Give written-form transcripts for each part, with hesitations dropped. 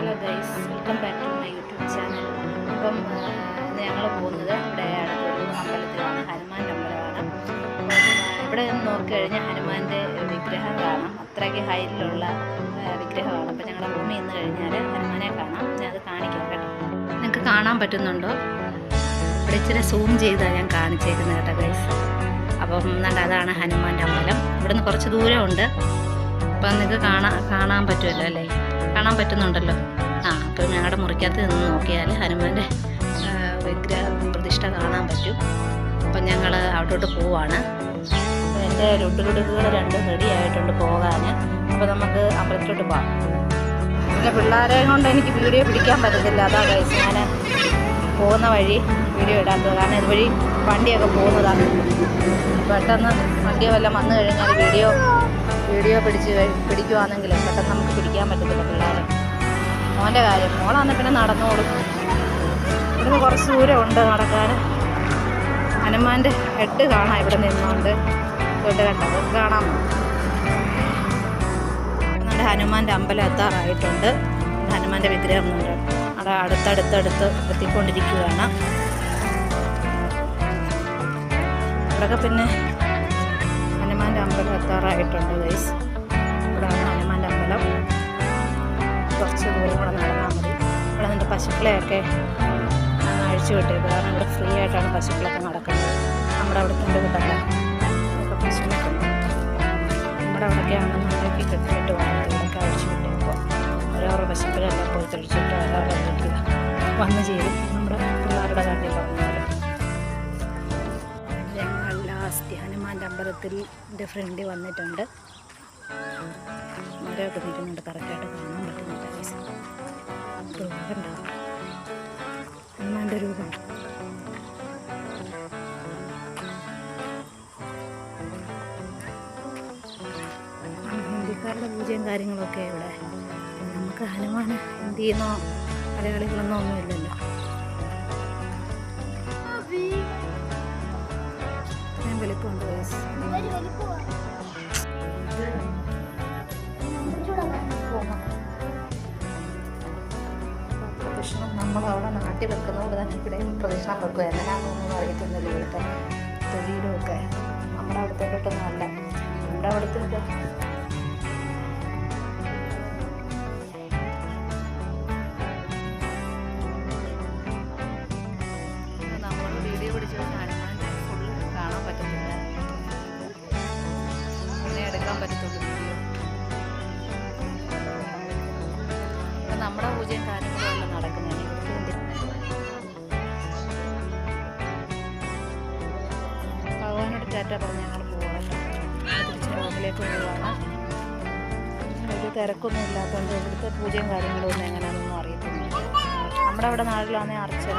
Hello guys, welcome back to my YouTube channel. അപ്പം ഇന്ന് ഞങ്ങൾ പോകുന്നത് ഇവിടെ അടുത്തൊരു അമ്പലത്തിലാണ്, ഹനുമാൻ്റെ അമ്പലമാണ്. ഇവിടെ നിന്ന് നോക്കിക്കഴിഞ്ഞാൽ ഹനുമാൻ്റെ വിഗ്രഹം കാണാം. അത്രയ്ക്ക് ഹൈറ്റിലുള്ള വിഗ്രഹമാണ്. അപ്പം ഞങ്ങളുടെ റൂമിൽ നിന്ന് കഴിഞ്ഞാൽ ഹനുമാനെ കാണാം. ഞാൻ അത് കാണിക്കാം കേട്ടോ. നിങ്ങൾക്ക് കാണാൻ പറ്റുന്നുണ്ടോ? ഇവിടെ ഇച്ചിരി സൂം ചെയ്താണ് ഞാൻ കാണിച്ചേക്കുന്നത് കേട്ടോ ഗൈസ്. അപ്പം അതാണ് ഹനുമാൻ്റെ അമ്പലം. ഇവിടെ നിന്ന് കുറച്ച് ദൂരമുണ്ട്. അപ്പം നിങ്ങൾക്ക് കാണാൻ പറ്റുമല്ലോ അല്ലേ? കാണാൻ പറ്റുന്നുണ്ടല്ലോ. അപ്പം ഞങ്ങളുടെ മുറിക്കകത്ത് നിന്ന് നോക്കിയാൽ ഹനുമാൻ്റെ വിഗ്രഹ പ്രതിഷ്ഠ കാണാൻ പറ്റും. അപ്പം ഞങ്ങൾ അവിടോട്ട് പോവാണ്. എൻ്റെ ലുഡുകൾ രണ്ടും റെഡി ആയിട്ടുണ്ട് പോകാൻ. അപ്പോൾ നമുക്ക് അമ്പലത്തിലോട്ട് പോകാം. പിന്നെ പിള്ളേരെ കൊണ്ട് എനിക്ക് വീഡിയോ പിടിക്കാൻ പറ്റത്തില്ല. അതാ ഗൈസ് ഞാൻ പോകുന്ന വഴി വീഡിയോ ഇടാത്തത്. കാരണം ഇതുവഴി വണ്ടിയൊക്കെ പോകുന്നതാണ്. പെട്ടെന്ന് വണ്ടിയോ വല്ലതും വന്നു കഴിഞ്ഞാൽ വീഡിയോ പിടിക്കുവാണെങ്കിൽ പെട്ടെന്ന് നമുക്ക് പിടിക്കാൻ പറ്റത്തില്ല പിള്ളേരെ. മോൻ്റെ കാര്യം, മോളാന്ന് പിന്നെ നടന്നോളും. ഇവിടുന്ന് കുറച്ച് ദൂരമുണ്ട് നടക്കാൻ. ഹനുമാൻ്റെ ഹെഡ് കാണാം ഇവിടെ നിന്നുകൊണ്ട്. ഇവിടെ കണ്ടത് കാണാം. നമ്മുടെ ഹനുമാൻ്റെ അമ്പലം എത്താറായിട്ടുണ്ട്. ഹനുമാൻ്റെ വിഗ്രഹം ഉണ്ട്. അവിടെ അടുത്തടുത്ത് എത്തിക്കൊണ്ടിരിക്കുകയാണ്. ഇവിടെയൊക്കെ പിന്നെ ഹനുമാൻ്റെ അമ്പലം എത്താറായിട്ടുണ്ട് ഗൈസ്. ഇവിടെയാണ് ഹനുമാൻ്റെ അമ്പലം. കുറച്ച് ദൂരം കൂടെ നടന്നാൽ മതി. ഇവിടെ നിൻ്റെ പശുക്കളെയൊക്കെ അഴിച്ചു വിട്ടേക്കുക. കാരണം ഇവിടെ ഫ്രീ ആയിട്ടാണ് പശുക്കളൊക്കെ നടക്കുന്നത്. നമ്മുടെ അവിടെ കൊണ്ടുവിട്ടല്ല ഇതൊക്കെ പശുക്കളൊക്കെ ഉണ്ട്. നമ്മുടെ അവിടെയൊക്കെ ആണെന്നുണ്ടെങ്കിൽ കെട്ടിട്ട് വേണം ഇവിടെയൊക്കെ അഴിച്ചു വിട്ടേക്കുക. ഓരോരോ പശുക്കളെല്ലാം പോയി തെളിച്ചിട്ട് ഓരോരോ വീട്ടിൽ വന്ന് ചേരും. നമ്മുടെ പിള്ളേരുടെ കാര്യം പറഞ്ഞാൽ ഞങ്ങൾ ലാസ്റ്റ് ഹനുമാൻ്റെ അമ്പലത്തിൻ്റെ ഫ്രണ്ടിൽ വന്നിട്ടുണ്ട്. മരമൊക്കെ നിൽക്കുന്നുണ്ട്. കറക്റ്റായിട്ട് കാണാൻ പറ്റുന്നില്ല. രൂപമുണ്ടാവും ഹനുമാൻ്റെ രൂപം. ഹിന്ദിക്കാരുടെ പൂജയും കാര്യങ്ങളൊക്കെ ഇവിടെ. നമുക്ക് ഹനുമാൻ ഹിന്ദിന്നോ മലയാളികളെന്നോ ഒന്നുമില്ലല്ലോ. ഞാൻ വലിപ്പമുണ്ട് വയസ്സ്. പ്രദക്ഷിണം നമ്മളവിടെ നാട്ടിൽ വെക്കുന്നതുകൊണ്ട് തന്നെ ഇവിടെ പ്രദക്ഷിണം വെക്കുക. എന്നാണെന്നൊന്നും അറിയത്തുന്നില്ല. ഇവിടുത്തെ തൊഴിലുമൊക്കെ നമ്മുടെ അവിടുത്തേക്കൊട്ടൊന്നും അല്ല. നമ്മുടെ അവിടുത്തെ നമ്മൾ വീഡിയോ പിടിച്ച് ഹനുമാൻ്റെ ഫുള്ള് കാണാൻ പറ്റത്തില്ല. അങ്ങനെ എടുക്കാൻ പറ്റത്തുള്ളൂ വീഡിയോ. നമ്മുടെ പൂജയും കാര്യങ്ങളും എല്ലാം നടക്കുന്നതാണ്. ഭഗവാനോട് ടാറ്റ പറഞ്ഞ് ഞങ്ങൾ പോവാണ്. തിരിച്ച് റൂമിലേക്ക് പോവാണ്. ഒരു തിരക്കൊന്നും ഇല്ലാത്തതുകൊണ്ട് ഇവിടുത്തെ പൂജയും കാര്യങ്ങളും ഒന്നും എങ്ങനെയാണെന്നൊന്നും അറിയത്തില്ല. നമ്മുടെ അവിടെ നാട്ടിലാണെങ്കിൽ അർച്ചന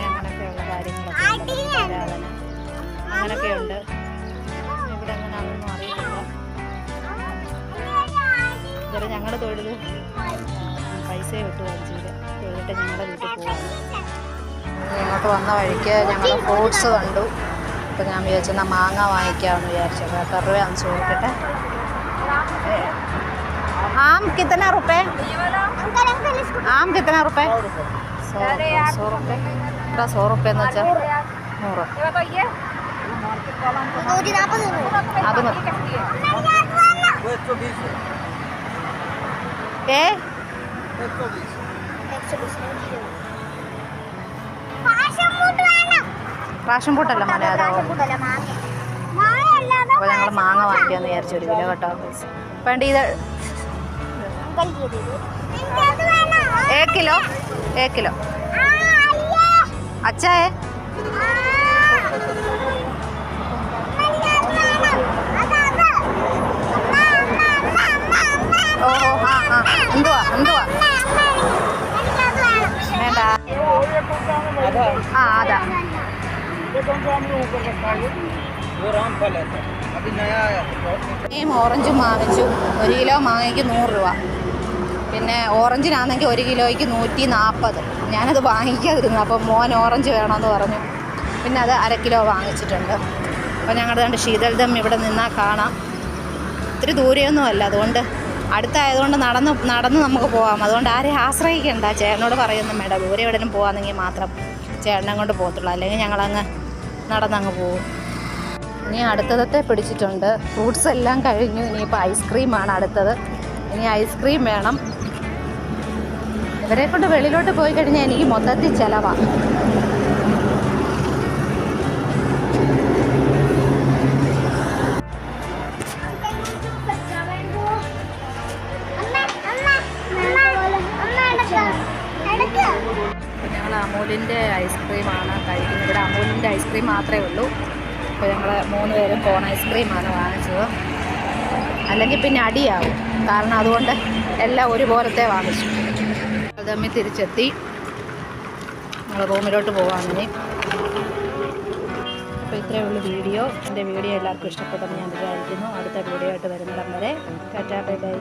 അങ്ങനെയൊക്കെയുള്ള കാര്യങ്ങളൊക്കെ ഉണ്ട്. ആരാധന അങ്ങനെയൊക്കെയുണ്ട്. ഇവിടെ എങ്ങനെയാണെന്നൊന്നും അറിയത്തില്ല. ഇതുവരെ ഞങ്ങൾ തൊഴിൽ പൈസ കിട്ടുകയും തൊഴിലിട്ട് ഞങ്ങളുടെ വീട്ടിൽ പോകുന്നു. ഇങ്ങോട്ട് വന്ന വഴിക്ക് ഞങ്ങൾ ഫ്രൂട്ട്സ് കണ്ടു. അപ്പോൾ ഞാൻ വിചാരിച്ചെന്നാൽ മാങ്ങ വാങ്ങിക്കാമെന്ന് വിചാരിച്ചു. 70 രൂപയാണെന്ന് ചോദിക്കട്ടെ. ആം കിത്തന റുപ്പേ? ആം കിത്തന റുപ്പേ? 100 റുപ്പേ. ഇവിടെ 100 റുപ്പേ എന്ന് വെച്ചാൽ 100. അത് മതി. പാഷൻ പൂട്ടല്ല മലയാളം. അപ്പോൾ ഞങ്ങൾ മാങ്ങ വാങ്ങിക്കാന്ന് വിചാരിച്ചു 1 കിലോ കേട്ടോ. വേണ്ട ഇത് 1 കിലോ 1 കിലോ. അച്ഛാ ഓഹോ എന്തുവാ വേണ്ട. അതാ ഓറഞ്ചും വാങ്ങിച്ചു. 1 കിലോ മാങ്ങയ്ക്ക് 100 രൂപ. പിന്നെ ഓറഞ്ചിനാണെങ്കിൽ 1 കിലോയ്ക്ക് 140. ഞാനത് വാങ്ങിക്കാതിരുന്നു. അപ്പോൾ മോൻ ഓറഞ്ച് വേണമെന്ന് പറഞ്ഞു. പിന്നെ അത് 1/2 കിലോ വാങ്ങിച്ചിട്ടുണ്ട്. അപ്പോൾ ഞങ്ങളുടെ കണ്ട് ശീതൾദം ഇവിടെ നിന്നാൽ കാണാം. ഇത്തിരി ദൂരെയൊന്നുമല്ല. അതുകൊണ്ട് അടുത്തായതുകൊണ്ട് നടന്ന് നമുക്ക് പോകാം. അതുകൊണ്ട് ആരെയും ആശ്രയിക്കണ്ട. ചേട്ടനോട് പറയുന്നു വേണ്ട, ദൂരെ എവിടെയും പോകാമെന്നെങ്കിൽ മാത്രം ചേട്ടനെ കൊണ്ട് പോകത്തുള്ളൂ, അല്ലെങ്കിൽ ഞങ്ങളങ്ങ് നടന്നങ്ങ് പോകും. ഇനി അടുത്തതത്തെ പിടിച്ചിട്ടുണ്ട്. ഫ്രൂട്ട്സ് എല്ലാം കഴിഞ്ഞു. ഇനിയിപ്പോൾ ഐസ്ക്രീമാണ് അടുത്തത്. ഇനി ഐസ്ക്രീം വേണം. ഇവരെ കൊണ്ട് വെളിയിലോട്ട് പോയി കഴിഞ്ഞാൽ എനിക്ക് മൊത്തത്തിൽ ചിലവാണ്. ഞങ്ങൾ അമൂലിൻ്റെ ഐസ്ക്രീമാണ് കഴിക്കുന്നത്. ഇവിടെ അമൂലിൻ്റെ ഐസ്ക്രീം മാത്രമേ ഉള്ളൂ. അപ്പോൾ ഞങ്ങൾ 3 പേരും കോൺ ഐസ്ക്രീമാണ് വാങ്ങിച്ചത്. അല്ലെങ്കിൽ പിന്നെ അടിയാവും. കാരണം അതുകൊണ്ട് എല്ലാം ഒരുപോലത്തെ വാങ്ങിച്ചു. അത് തമ്മിൽ തിരിച്ചെത്തി. ഞങ്ങൾ റൂമിലോട്ട് പോകാമെന്ന്. അപ്പോൾ ഇത്രയേ ഉള്ളൂ വീഡിയോ. എൻ്റെ വീഡിയോ എല്ലാവർക്കും ഇഷ്ടപ്പെട്ടെന്ന് ഞാൻ വിചാരിക്കുന്നു. അടുത്ത വീഡിയോ ആയിട്ട് വരുന്നിടം വരെ ടാറ്റാ ബൈ ബൈ.